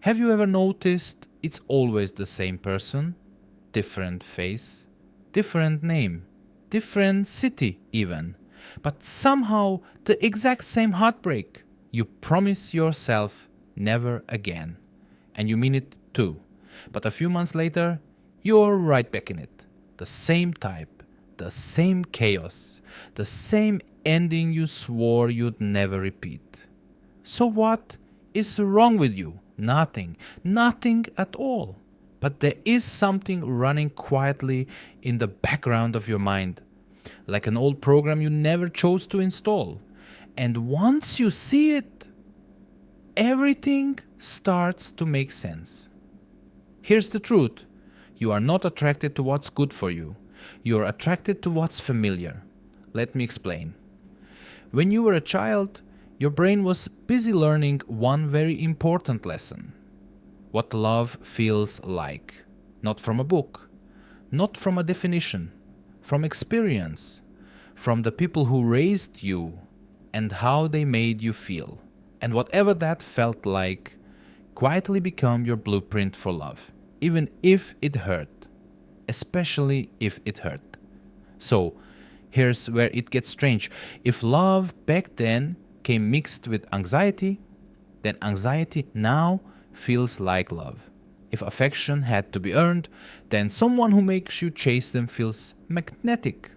Have you ever noticed it's always the same person? Different face, different name, different city even. But somehow the exact same heartbreak. You promise yourself never again. And you mean it too. But a few months later, you're right back in it. The same type, the same chaos, the same ending you swore you'd never repeat. So what is wrong with you? Nothing. Nothing at all. But there is something running quietly in the background of your mind, like an old program you never chose to install. And once you see it, everything starts to make sense. Here's the truth. You are not attracted to what's good for you. You are attracted to what's familiar. Let me explain. When you were a child, your brain was busy learning one very important lesson. What love feels like. Not from a book, not from a definition, from experience, from the people who raised you and how they made you feel. And whatever that felt like quietly become your blueprint for love, even if it hurt, especially if it hurt. So, here's where it gets strange. If love back then came mixed with anxiety, then anxiety now feels like love. If affection had to be earned, then someone who makes you chase them feels magnetic.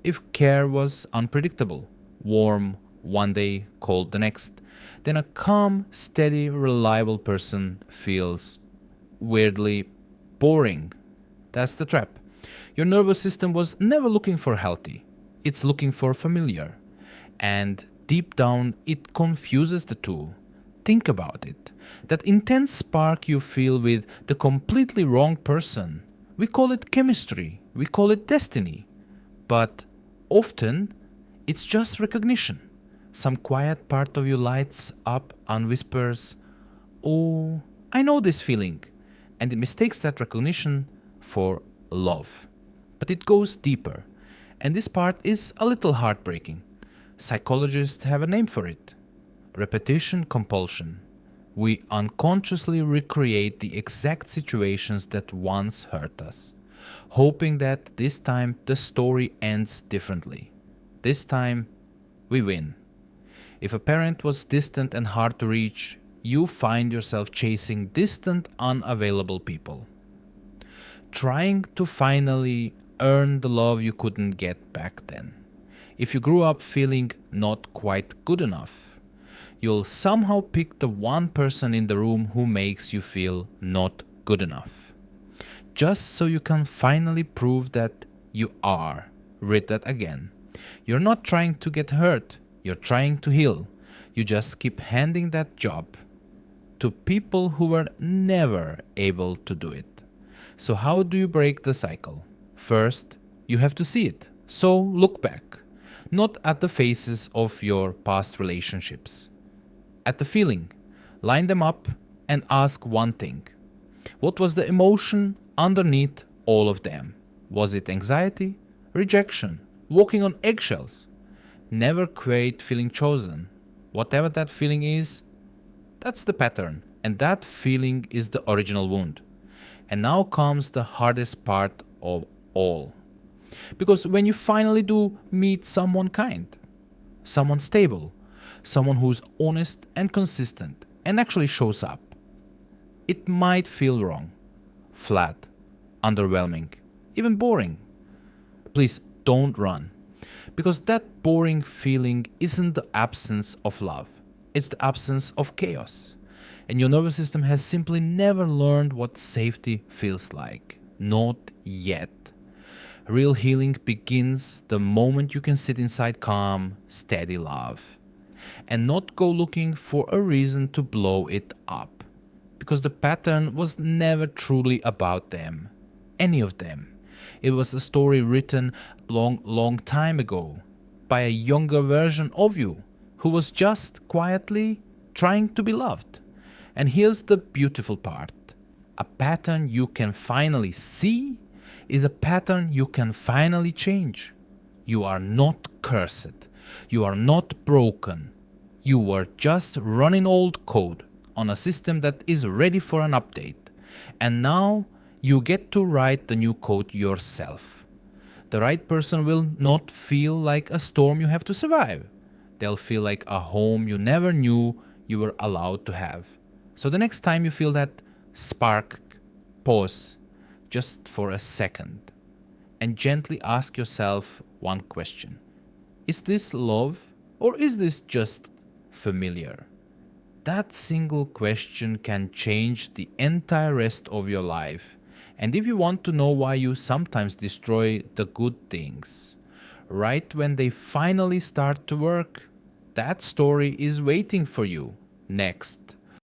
If care was unpredictable, warm one day, cold the next, then a calm, steady, reliable person feels weirdly boring. That's the trap. Your nervous system was never looking for healthy. It's looking for familiar. And deep down, it confuses the two. Think about it. That intense spark you feel with the completely wrong person. We call it chemistry. We call it destiny. But often, it's just recognition. Some quiet part of you lights up and whispers, "Oh, I know this feeling." And it mistakes that recognition for love. But it goes deeper. And this part is a little heartbreaking. Psychologists have a name for it. Repetition compulsion. We unconsciously recreate the exact situations that once hurt us, hoping that this time the story ends differently. This time, we win. If a parent was distant and hard to reach, you find yourself chasing distant, unavailable people, trying to finally earn the love you couldn't get back then. If you grew up feeling not quite good enough, you'll somehow pick the one person in the room who makes you feel not good enough, just so you can finally prove that you are. Read that again. You're not trying to get hurt, you're trying to heal. You just keep handing that job to people who were never able to do it. So how do you break the cycle? First, you have to see it. So look back, not at the faces of your past relationships, at the feeling. Line them up and ask one thing. What was the emotion underneath all of them? Was it anxiety, rejection, walking on eggshells? Never quit feeling chosen. Whatever that feeling is, that's the pattern. And that feeling is the original wound. And now comes the hardest part of all. Because when you finally do meet someone kind, someone stable, someone who's honest and consistent and actually shows up, it might feel wrong, flat, underwhelming, even boring. Please don't run. Because that boring feeling isn't the absence of love. It's the absence of chaos. And your nervous system has simply never learned what safety feels like. Not yet. Real healing begins the moment you can sit inside calm, steady love and not go looking for a reason to blow it up. Because the pattern was never truly about them. Any of them. It was a story written long time ago by a younger version of you who was just quietly trying to be loved. And here's the beautiful part. A pattern you can finally see is a pattern you can finally change. You are not cursed. You are not broken. You were just running old code, on a system that is ready for an update. And now you get to write the new code yourself. The right person will not feel like a storm you have to survive. They'll feel like a home you never knew you were allowed to have. So the next time you feel that spark, pause just for a second and gently ask yourself one question. Is this love or is this just familiar? That single question can change the entire rest of your life. And if you want to know why you sometimes destroy the good things, right when they finally start to work, that story is waiting for you next.